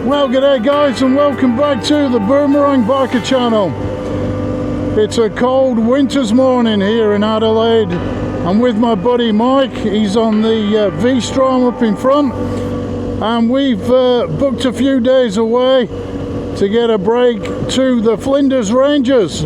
Well, g'day guys, and welcome back to the Boomerang Biker channel. It's a cold winter's morning here in Adelaide. I'm with my buddy Mike. He's on the V-Strom up in front, and we've booked a few days away to get a break to the Flinders Ranges.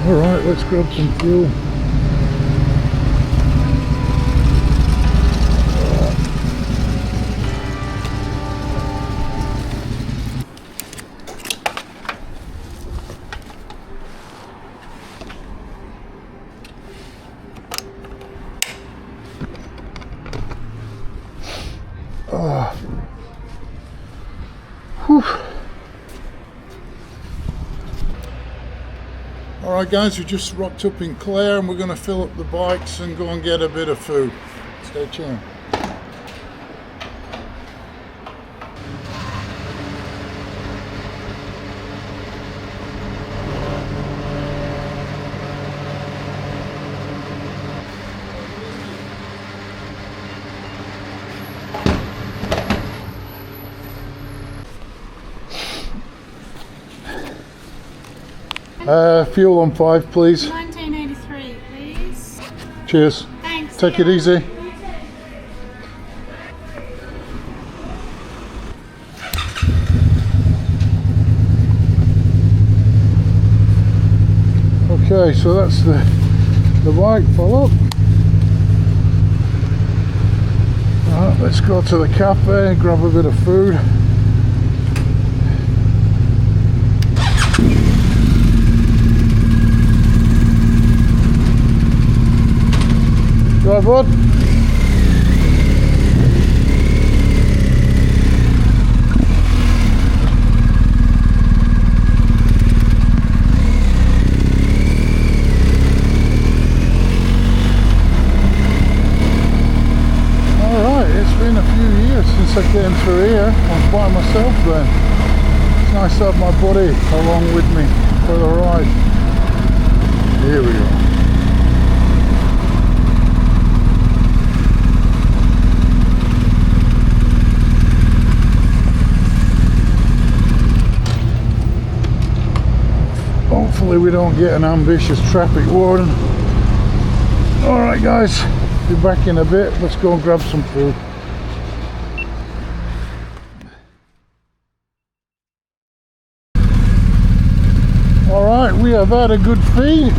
Alright, let's grab some fuel. Alright guys, we just rocked up in Clare and we're going to fill up the bikes and go and get a bit of food. Stay tuned. Fuel on 5 please. 1983 please. Cheers. Thanks. Take it easy. Okay, so that's the bike full up. Right, let's go to the cafe, grab a bit of food. Right, bud. Alright, it's been a few years since I came through here. I was by myself then. It's nice to have my buddy along with me for the ride. Here we go. Hopefully we don't get an ambitious traffic warden. Alright guys, be back in a bit. Let's go and grab some food. Alright, we have had a good feed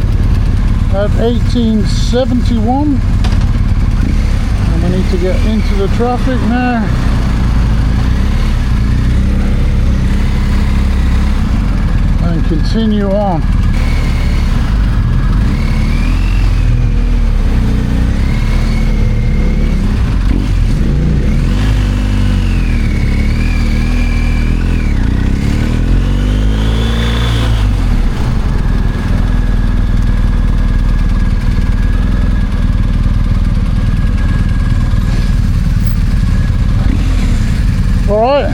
at 1871. And we need to get into the traffic now. And continue on. All right.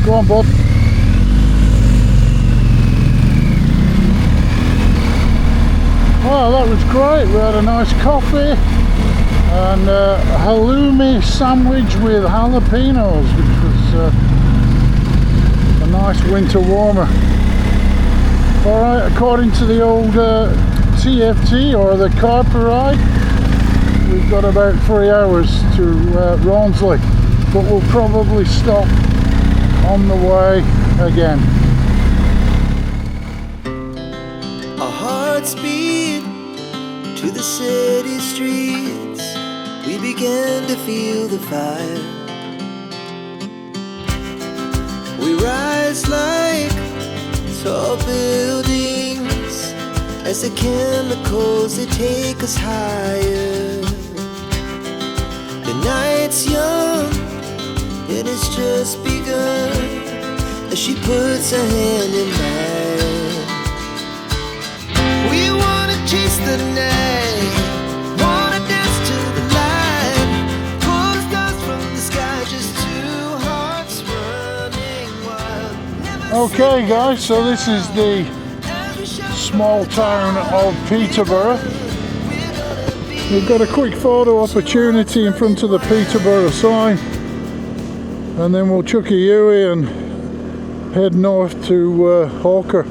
Go on, bud. Well, that was great. We had a nice coffee. and a halloumi sandwich with jalapenos, which was a nice winter warmer. Alright, according to the old TFT, or the carpet ride, we've got about 3 hours to Rawnsley, but we'll probably stop on the way again. Our hearts beat to the city streets. We began to feel the fire. We rise like tall buildings as the chemicals, they take us higher. The night's young and it's just begun as she puts her hand in mine. We wanna chase the night, wanna dance to the light, pull the stars from the sky, just two hearts running wild. Okay guys, so this is the small town of Peterborough. We've got a quick photo opportunity in front of the Peterborough sign, and then we'll chuck a Yui and head north to Hawker.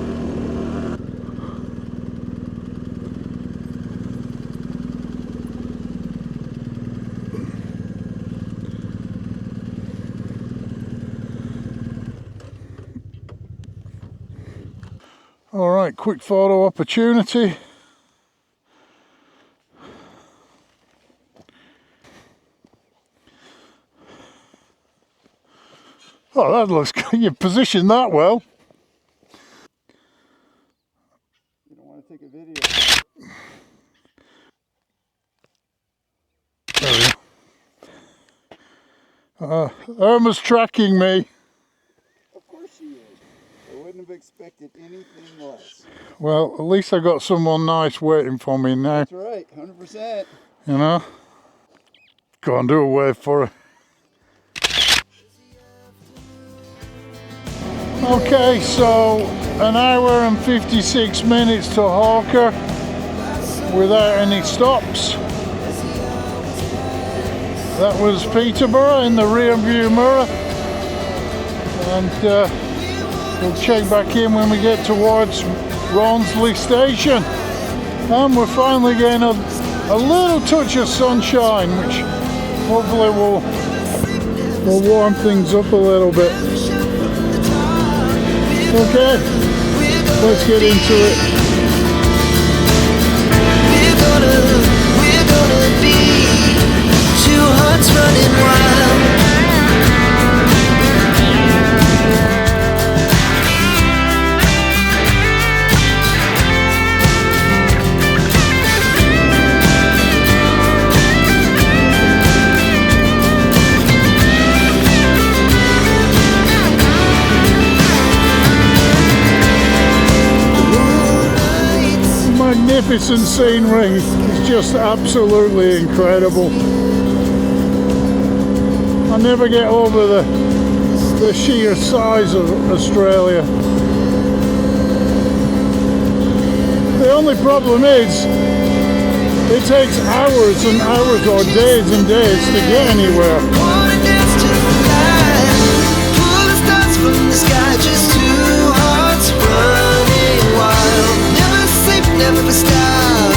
Alright, quick photo opportunity. Oh, that looks good. You positioned that well. You don't want to take a video. There we go. Irma's tracking me. Of course she is. I wouldn't have expected anything less. Well, at least I got someone nice waiting for me now. That's right, 100%. You know? Go on, do a wave for her. Okay, so an hour and 56 minutes to Hawker without any stops. That was Peterborough in the rear view mirror, and we'll check back in when we get towards Rawnsley station. And we're finally getting a little touch of sunshine, which hopefully will warm things up a little bit. Okay, let's get into it. We're gonna be two hearts running wild. Magnificent scenery. It's just absolutely incredible. I never get over the sheer size of Australia. The only problem is it takes hours and hours or days and days to get anywhere. Wanna dance to the light, pull the stars from the sky, just two hearts running wild. Never sleep, never stop,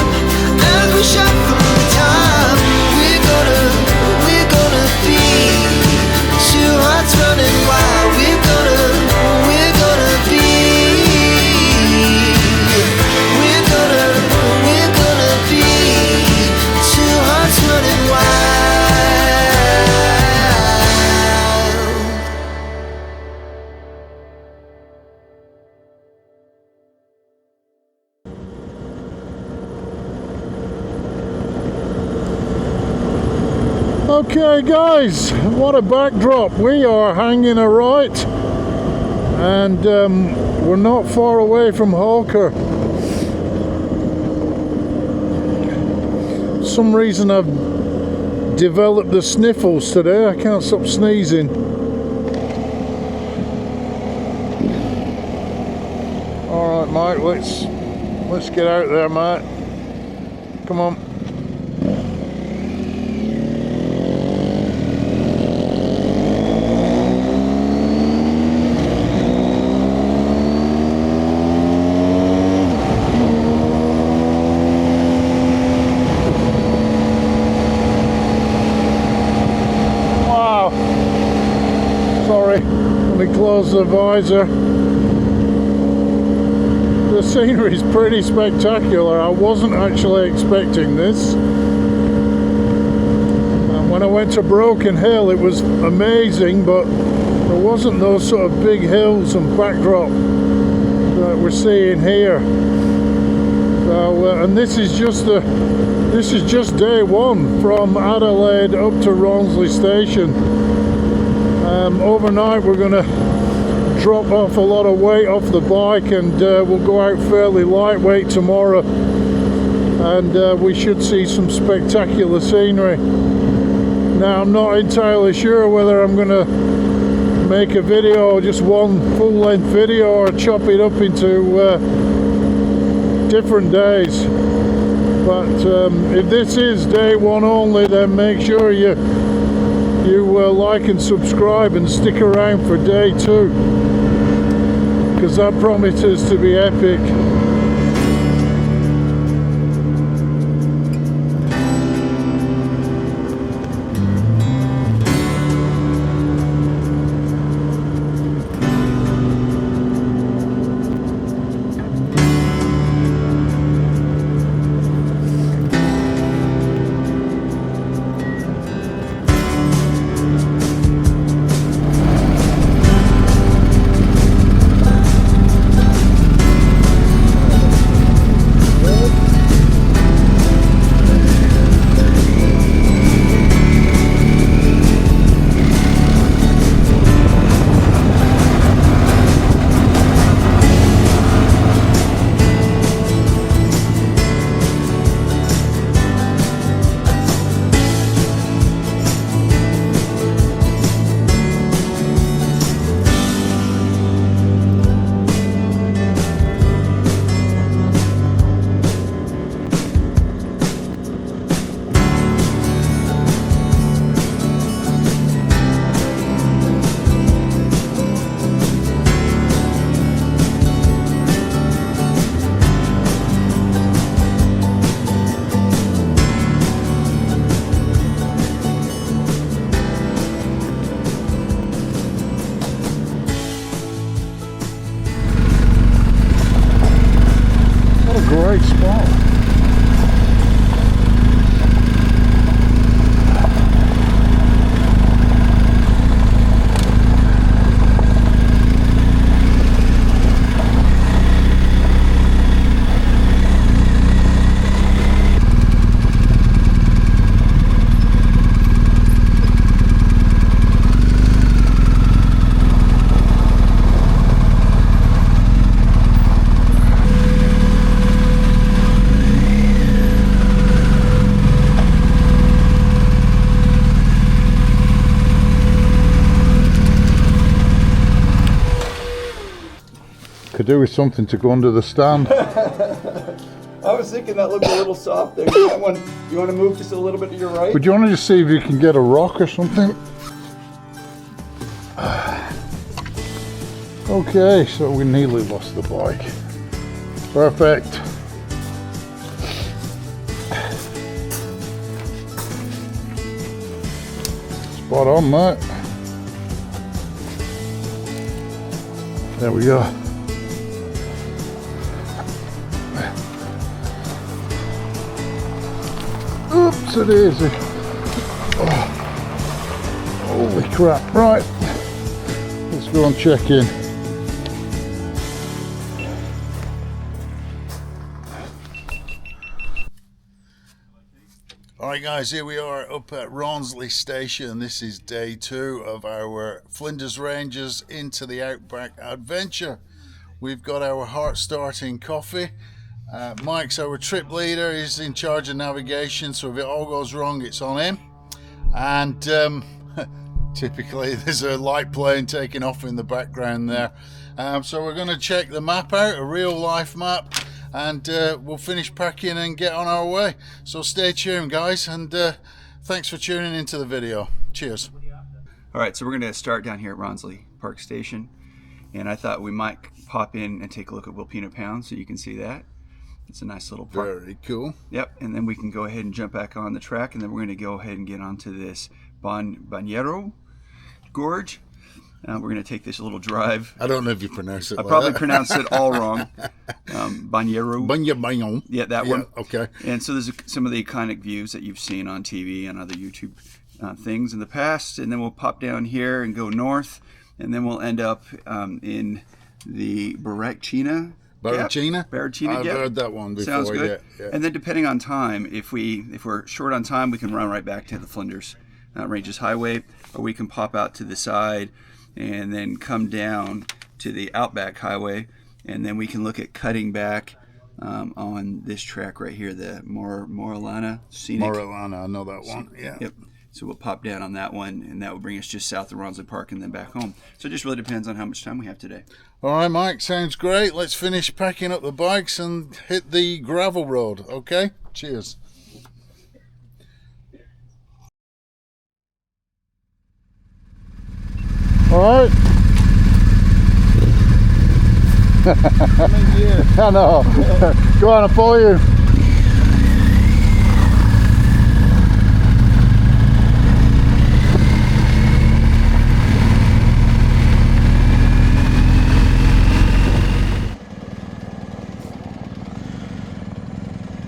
as we shout from the top. We're gonna be two hearts running wild. We're gonna be. We're gonna be two hearts running wild. Okay guys, what a backdrop. We are hanging a right, and we're not far away from Hawker. For some reason I've developed the sniffles today. I can't stop sneezing. Alright Mike, let's get out there, mate. Come on. close the visor. The scenery is pretty spectacular. I wasn't actually expecting this. And when I went to Broken Hill, it was amazing, but there wasn't those sort of big hills and backdrop that we're seeing here. So, and this is just day one from Adelaide up to Ronsley Station. Overnight we're going to drop off a lot of weight off the bike, and we'll go out fairly lightweight tomorrow, and we should see some spectacular scenery. Now I'm not entirely sure whether I'm going to make a video, just one full-length video, or chop it up into different days. But if this is day one only, then make sure you like and subscribe and stick around for day two, because that promises to be epic. Great spot. Could do with something to go under the stand. I was thinking that looked a little soft there. You want to move just a little bit to your right? Would you want to just see if you can get a rock or something? Okay, so we nearly lost the bike. Perfect. Spot on, mate. There we go. Oops, it is. Oh, holy crap. Right, let's go and check in. Alright guys, here we are up at Ronsley Station. This is day two of our Flinders Rangers into the Outback adventure. We've got our heart-starting coffee. Mike's our trip leader. He's in charge of navigation, so if it all goes wrong, it's on him. And typically there's a light plane taking off in the background there. So we're going to check the map out, a real life map, and we'll finish packing and get on our way. So stay tuned guys, and thanks for tuning into the video. Cheers. Alright, so we're going to start down here at Ronsley Park Station, and I thought we might pop in and take a look at Wilpena Pound so you can see that. It's a nice little park. Very cool. Yep, and then we can go ahead and jump back on the track, and then we're going to go ahead and get onto this Bañero Gorge. We're going to take this little drive. I don't know if you pronounce it. I like probably that. pronounced it all wrong. Banyeru. Yeah, that one. Okay. And so there's some of the iconic views that you've seen on TV and other YouTube things in the past. And then we'll pop down here and go north. And then we'll end up in the Barachina. Barachina? Barachina I've Gap. heard that one before. Sounds good. Yeah. And then depending on time, if we're short on time, we can run right back to the Flinders Ranges Highway, or we can pop out to the side and then come down to the Outback Highway, and then we can look at cutting back on this track right here, the Morellana Scenic. Morellana, I know that one. Yeah. Yep. So we'll pop down on that one, and that will bring us just south of Ronsley Park and then back home. So it just really depends on how much time we have today. All right, Mike, sounds great. Let's finish packing up the bikes and hit the gravel road, okay? Cheers. All right. I know. Go on, I'll follow you.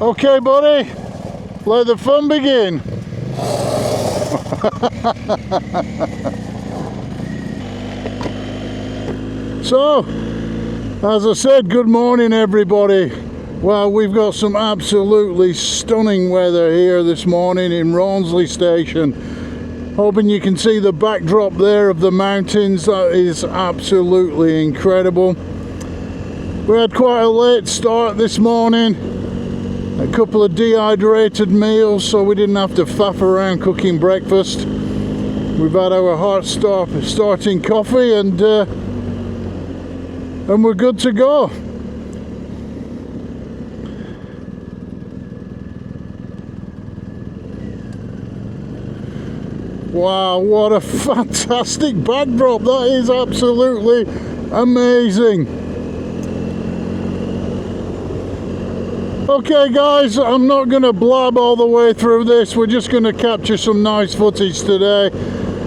Okay, buddy, let the fun begin. So, as I said, good morning, everybody. Well, we've got some absolutely stunning weather here this morning in Ronsley Station. Hoping you can see the backdrop there of the mountains. That is absolutely incredible. We had quite a late start this morning. A couple of dehydrated meals, so we didn't have to faff around cooking breakfast. We've had our heart starting coffee, and we're good to go. Wow, what a fantastic backdrop. That is absolutely amazing. Okay guys, I'm not going to blab all the way through this. We're just going to capture some nice footage today.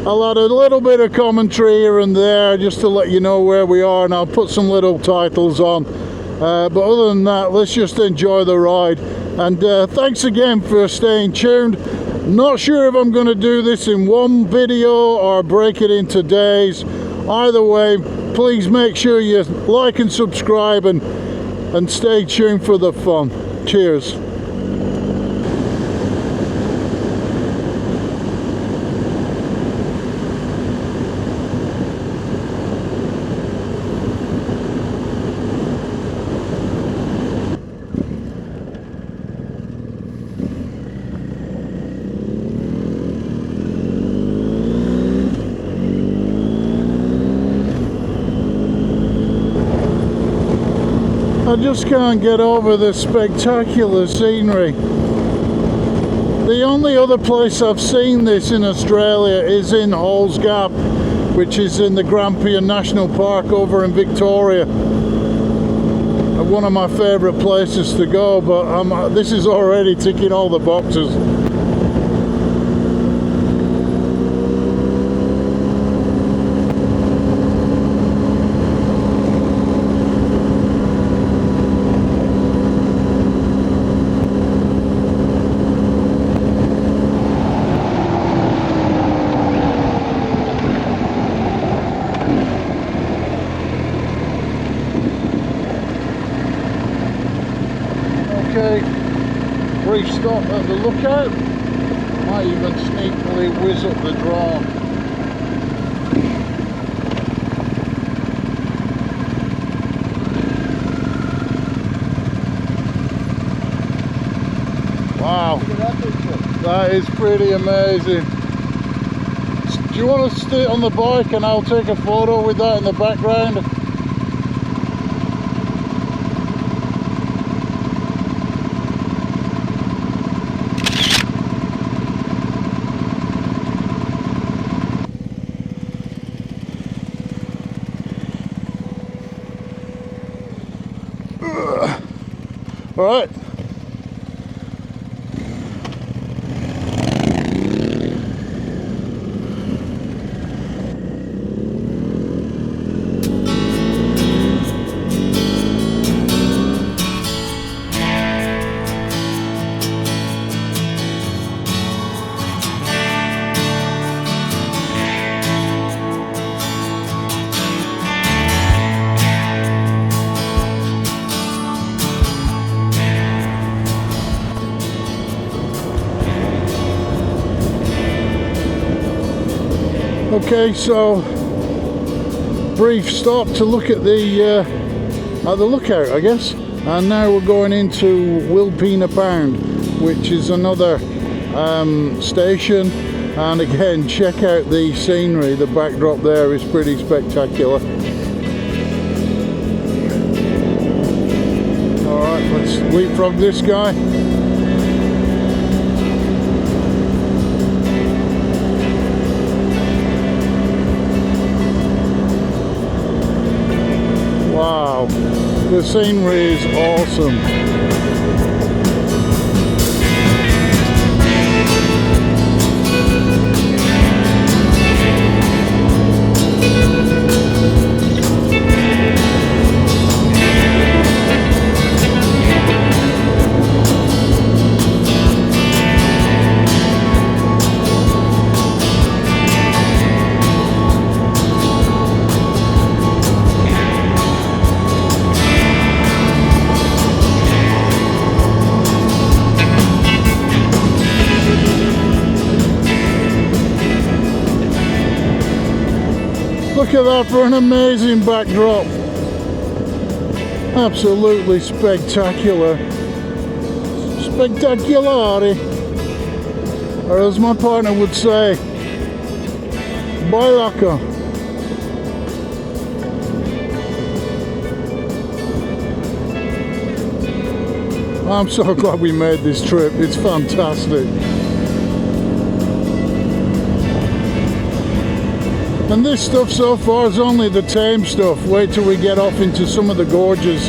I'll add a little bit of commentary here and there just to let you know where we are, and I'll put some little titles on. But other than that, let's just enjoy the ride. And thanks again for staying tuned. Not sure if I'm going to do this in one video or break it into days. Either way, please make sure you like and subscribe and stay tuned for the fun. Cheers. I just can't get over the spectacular scenery. The only other place I've seen this in Australia is in Halls Gap, which is in the Grampian National Park over in Victoria. One of my favourite places to go, but this is already ticking all the boxes. Okay, brief stop at the lookout. Might even sneakily whiz up the drone. Wow, that is pretty amazing. Do you want to stay on the bike and I'll take a photo with that in the background? All right. Okay, so brief stop to look at the lookout, I guess, and now we're going into Wilpena Pound, which is another station. And again, check out the scenery. The backdrop there is pretty spectacular. Alright, let's leapfrog this guy. Wow, the scenery is awesome. Look at that for an amazing backdrop. Absolutely spectacular. Spectaculare. Or as my partner would say, bailaka. I'm so glad we made this trip. It's fantastic. And this stuff so far is only the tame stuff. Wait till we get off into some of the gorges.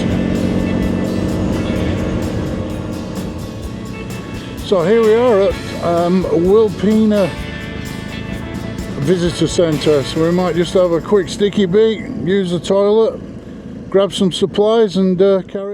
So here we are at Wilpena Visitor Centre. So we might just have a quick sticky beat, use the toilet, grab some supplies and carry